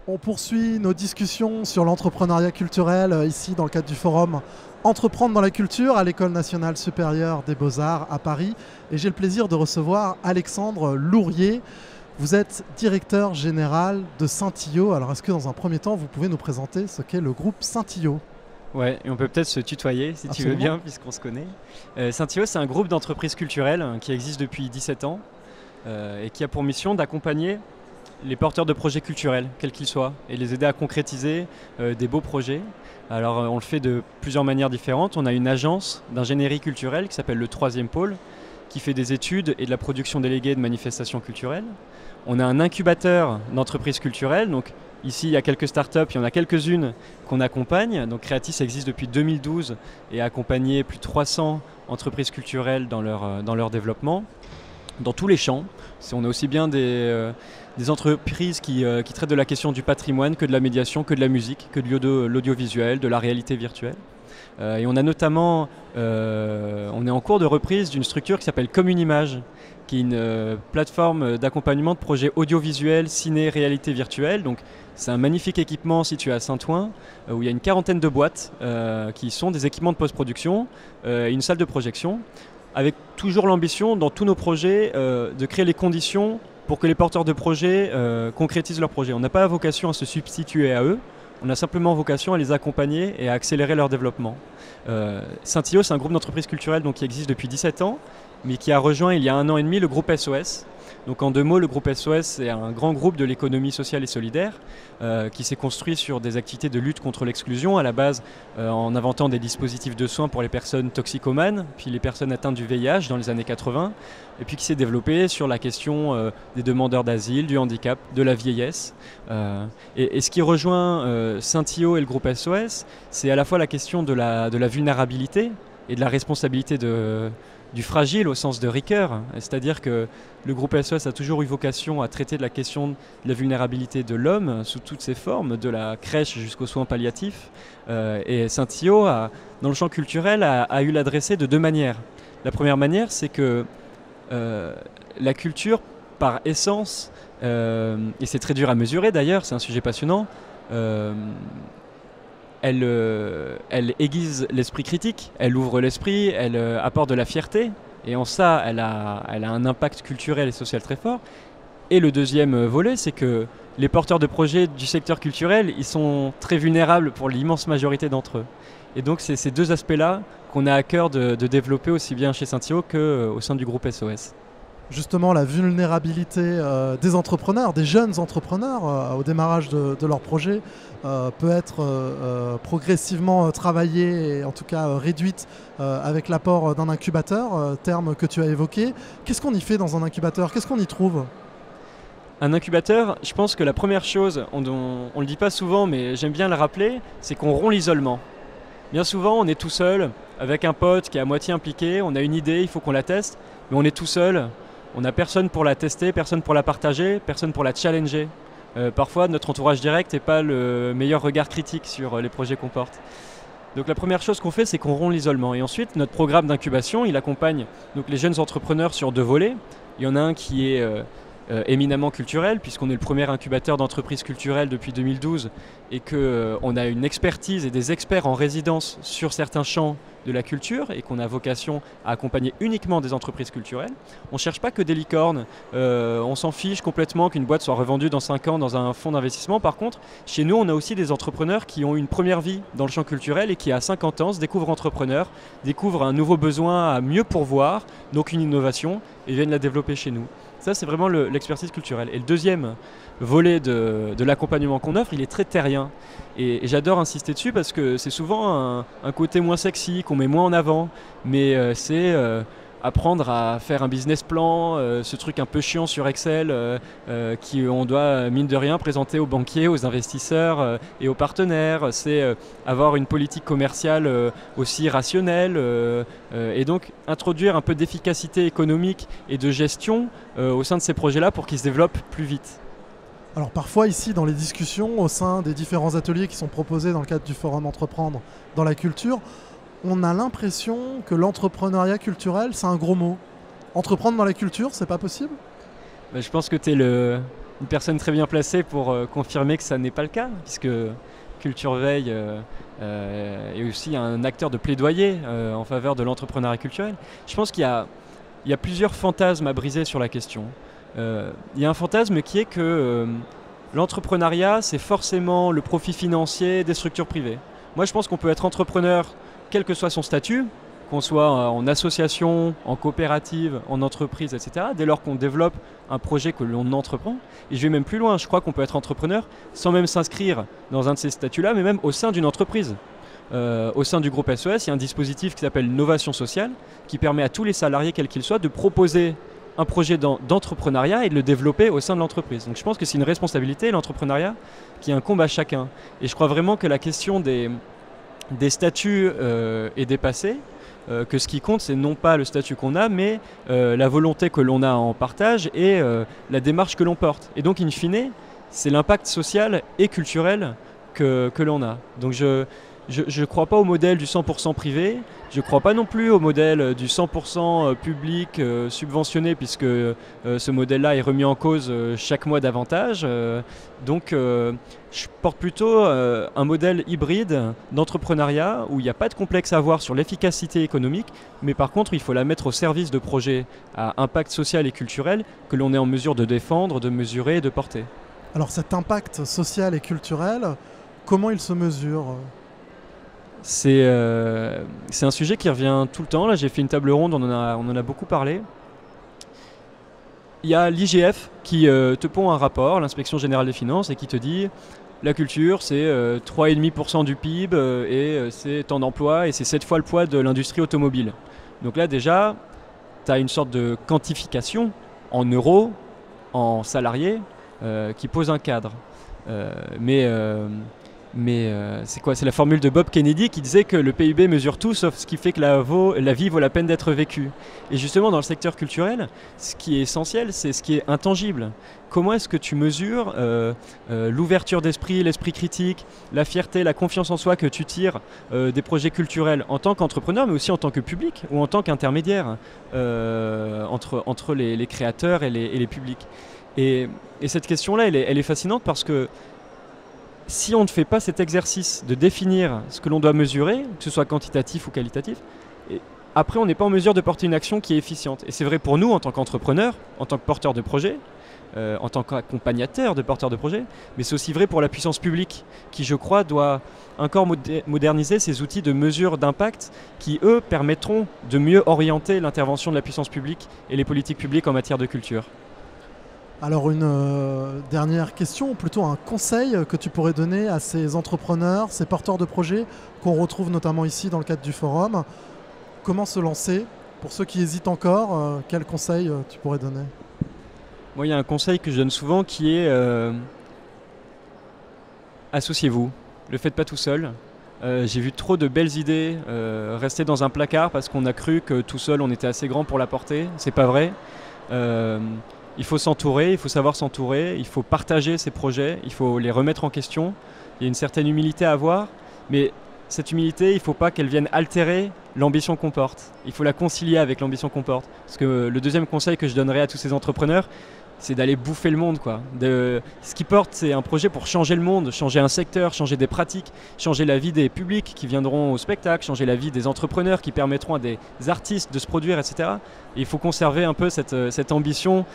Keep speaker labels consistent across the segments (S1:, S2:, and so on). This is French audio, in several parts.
S1: On poursuit nos discussions sur l'entrepreneuriat culturel ici dans le cadre du forum Entreprendre dans la culture à l'École nationale supérieure des beaux-arts à Paris. Et j'ai le plaisir de recevoir Alexandre Lourier. Vous êtes directeur général de Saint-Io. Alors est-ce que dans un premier temps, vous pouvez nous présenter ce qu'est le groupe Saint-Io?
S2: Ouais, et on peut peut-être se tutoyer si tu veux
S1: Absolument.
S2: bien, puisqu'on se connaît. Saint-Io, c'est un groupe d'entreprises culturelles qui existe depuis 17 ans et qui a pour mission d'accompagner les porteurs de projets culturels, quels qu'ils soient, et les aider à concrétiser des beaux projets. Alors on le fait de plusieurs manières différentes. On a une agence d'ingénierie culturelle qui s'appelle le Troisième Pôle, qui fait des études et de la production déléguée de manifestations culturelles. On a un incubateur d'entreprises culturelles, donc ici il y a quelques startups, il y en a quelques-unes qu'on accompagne. Donc Creatis existe depuis 2012 et a accompagné plus de 300 entreprises culturelles dans leur développement, dans tous les champs. On a aussi bien des entreprises qui traitent de la question du patrimoine, que de la médiation, que de la musique, que de l'audiovisuel, de la réalité virtuelle. Et on a notamment, on est en cours de reprise d'une structure qui s'appelle Communimage, qui est une plateforme d'accompagnement de projets audiovisuels, ciné, réalité virtuelle. Donc c'est un magnifique équipement situé à Saint-Ouen, où il y a une quarantaine de boîtes qui sont des équipements de post-production, une salle de projection, avec toujours l'ambition dans tous nos projets de créer les conditions pour que les porteurs de projets concrétisent leurs projets. On n'a pas la vocation à se substituer à eux, on a simplement vocation à les accompagner et à accélérer leur développement. Saint-Io, c'est un groupe d'entreprises culturelles donc, qui existe depuis 17 ans, mais qui a rejoint il y a 1 an et demi le groupe SOS. Donc en 2 mots, le groupe SOS, c'est un grand groupe de l'économie sociale et solidaire qui s'est construit sur des activités de lutte contre l'exclusion, à la base en inventant des dispositifs de soins pour les personnes toxicomanes, puis les personnes atteintes du VIH dans les années 80, et puis qui s'est développé sur la question des demandeurs d'asile, du handicap, de la vieillesse. Et ce qui rejoint Saint-Io et le groupe SOS, c'est à la fois la question de la vulnérabilité et de la responsabilité du fragile au sens de Ricoeur, c'est-à-dire que le groupe SOS a toujours eu vocation à traiter de la question de la vulnérabilité de l'homme sous toutes ses formes, de la crèche jusqu'aux soins palliatifs. Et Saint-Io, dans le champ culturel, a eu l'adresser de 2 manières. La première manière, c'est que la culture, par essence, et c'est très dur à mesurer d'ailleurs, c'est un sujet passionnant, elle aiguise l'esprit critique, elle ouvre l'esprit, elle apporte de la fierté, et en ça, elle a un impact culturel et social très fort. Et le deuxième volet, c'est que les porteurs de projets du secteur culturel, ils sont très vulnérables pour l'immense majorité d'entre eux. Et donc, c'est ces 2 aspects-là qu'on a à cœur de développer aussi bien chez Saint-Io qu'au sein du groupe SOS.
S1: Justement, la vulnérabilité des entrepreneurs, des jeunes entrepreneurs au démarrage de leur projet peut être progressivement travaillée et en tout cas réduite avec l'apport d'un incubateur, terme que tu as évoqué. Qu'est-ce qu'on y fait dans un incubateur? Qu'est-ce qu'on y trouve?
S2: Un incubateur, je pense que la première chose, on ne le dit pas souvent mais j'aime bien le rappeler, c'est qu'on rompt l'isolement. Bien souvent, on est tout seul avec un pote qui est à moitié impliqué, on a une idée, il faut qu'on la teste, mais on est tout seul. On n'a personne pour la tester, personne pour la partager, personne pour la challenger. Parfois, notre entourage direct n'est pas le meilleur regard critique sur les projets qu'on porte. Donc la première chose qu'on fait, c'est qu'on rompt l'isolement. Et ensuite, notre programme d'incubation, il accompagne donc, les jeunes entrepreneurs sur 2 volets. Il y en a un qui est éminemment culturel, puisqu'on est le premier incubateur d'entreprises culturelles depuis 2012 et qu'on a une expertise et des experts en résidence sur certains champs de la culture et qu'on a vocation à accompagner uniquement des entreprises culturelles. On ne cherche pas que des licornes, on s'en fiche complètement qu'une boîte soit revendue dans 5 ans dans un fonds d'investissement. Par contre, chez nous, on a aussi des entrepreneurs qui ont une première vie dans le champ culturel et qui, à 50 ans, se découvrent entrepreneurs, découvrent un nouveau besoin à mieux pourvoir, donc une innovation, et viennent la développer chez nous. Ça, c'est vraiment l'expertise culturelle. Et le deuxième volet de l'accompagnement qu'on offre, il est très terrien. Et j'adore insister dessus parce que c'est souvent un côté moins sexy, qu'on met moins en avant. Mais c'est apprendre à faire un business plan, ce truc un peu chiant sur Excel, qu'on doit, mine de rien, présenter aux banquiers, aux investisseurs et aux partenaires. C'est avoir une politique commerciale aussi rationnelle. Et donc introduire un peu d'efficacité économique et de gestion au sein de ces projets-là pour qu'ils se développent plus vite.
S1: Alors parfois ici dans les discussions au sein des différents ateliers qui sont proposés dans le cadre du forum Entreprendre dans la culture, on a l'impression que l'entrepreneuriat culturel c'est un gros mot. Entreprendre dans la culture, c'est pas possible?
S2: Je pense que tu es le une personne très bien placée pour confirmer que ça n'est pas le cas, puisque Culture Veille est aussi un acteur de plaidoyer en faveur de l'entrepreneuriat culturel. Je pense qu'il y a plusieurs fantasmes à briser sur la question. Il y a un fantasme qui est que l'entrepreneuriat, c'est forcément le profit financier des structures privées. Moi, je pense qu'on peut être entrepreneur, quel que soit son statut, qu'on soit en association, en coopérative, en entreprise, etc., dès lors qu'on développe un projet que l'on entreprend. Et je vais même plus loin, je crois qu'on peut être entrepreneur sans même s'inscrire dans un de ces statuts-là, mais même au sein d'une entreprise. Au sein du groupe SOS, il y a un dispositif qui s'appelle Novation Sociale, qui permet à tous les salariés, quels qu'ils soient, de proposer un projet d'entrepreneuriat et de le développer au sein de l'entreprise. Donc je pense que c'est une responsabilité, l'entrepreneuriat, qui incombe à chacun. Et je crois vraiment que la question des statuts est dépassée, que ce qui compte, c'est non pas le statut qu'on a, mais la volonté que l'on a en partage et la démarche que l'on porte. Et donc, in fine, c'est l'impact social et culturel que l'on a. Donc je ne crois pas au modèle du 100% privé, je ne crois pas non plus au modèle du 100% public subventionné, puisque ce modèle-là est remis en cause chaque mois davantage. Donc je porte plutôt un modèle hybride d'entrepreneuriat où il n'y a pas de complexe à avoir sur l'efficacité économique, mais par contre il faut la mettre au service de projets à impact social et culturel que l'on est en mesure de défendre, de mesurer et de porter.
S1: Alors cet impact social et culturel, comment il se mesure ?
S2: C'est un sujet qui revient tout le temps. Là, j'ai fait une table ronde, on en a beaucoup parlé. Il y a l'IGF qui te pond un rapport, l'Inspection Générale des Finances, et qui te dit la culture, c'est 3,5% du PIB et c'est tant d'emplois et c'est 7 fois le poids de l'industrie automobile. Donc là, déjà, tu as une sorte de quantification en euros, en salariés, qui pose un cadre. Mais c'est quoi? C'est la formule de Bob Kennedy qui disait que le PIB mesure tout sauf ce qui fait que la vie vaut la peine d'être vécue. Et justement, dans le secteur culturel, ce qui est essentiel, c'est ce qui est intangible. Comment est-ce que tu mesures l'ouverture d'esprit, l'esprit critique, la fierté, la confiance en soi que tu tires des projets culturels en tant qu'entrepreneur, mais aussi en tant que public ou en tant qu'intermédiaire entre les créateurs et les publics. Et cette question-là, elle est fascinante parce que si on ne fait pas cet exercice de définir ce que l'on doit mesurer, que ce soit quantitatif ou qualitatif, après on n'est pas en mesure de porter une action qui est efficiente. Et c'est vrai pour nous en tant qu'entrepreneurs, en tant que porteurs de projets, en tant qu'accompagnateurs de porteurs de projets, mais c'est aussi vrai pour la puissance publique qui, je crois, doit encore moderniser ses outils de mesure d'impact qui, eux, permettront de mieux orienter l'intervention de la puissance publique et les politiques publiques en matière de culture.
S1: Alors une dernière question, plutôt un conseil que tu pourrais donner à ces entrepreneurs, ces porteurs de projets qu'on retrouve notamment ici dans le cadre du forum. Comment se lancer? Pour ceux qui hésitent encore, quel conseil tu pourrais donner?
S2: Moi, il y a un conseil que je donne souvent qui est associez-vous. Le faites pas tout seul. J'ai vu trop de belles idées rester dans un placard parce qu'on a cru que tout seul on était assez grand pour la porter. C'est pas vrai. Il faut s'entourer, il faut savoir s'entourer, il faut partager ses projets, il faut les remettre en question. Il y a une certaine humilité à avoir, mais cette humilité, il ne faut pas qu'elle vienne altérer l'ambition qu'on porte. Il faut la concilier avec l'ambition qu'on porte. Parce que le deuxième conseil que je donnerais à tous ces entrepreneurs, c'est d'aller bouffer le monde, quoi. Ce qu'ils portent, c'est un projet pour changer le monde, changer un secteur, changer des pratiques, changer la vie des publics qui viendront au spectacle, changer la vie des entrepreneurs qui permettront à des artistes de se produire, etc. Et il faut conserver un peu cette ambition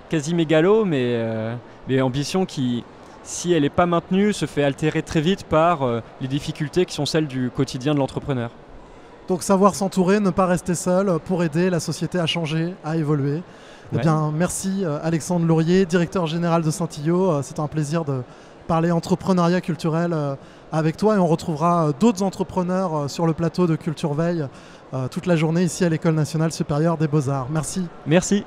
S2: quasi mégalo, mais ambition qui, si elle n'est pas maintenue, se fait altérer très vite par les difficultés qui sont celles du quotidien de l'entrepreneur.
S1: Donc savoir s'entourer, ne pas rester seul pour aider la société à changer, à évoluer. Ouais. Eh bien, merci Alexandre Laurier, directeur général de Saint-Illot. C'est un plaisir de parler entrepreneuriat culturel avec toi et on retrouvera d'autres entrepreneurs sur le plateau de Culture Veille toute la journée ici à l'École nationale supérieure des Beaux-Arts. Merci.
S2: Merci.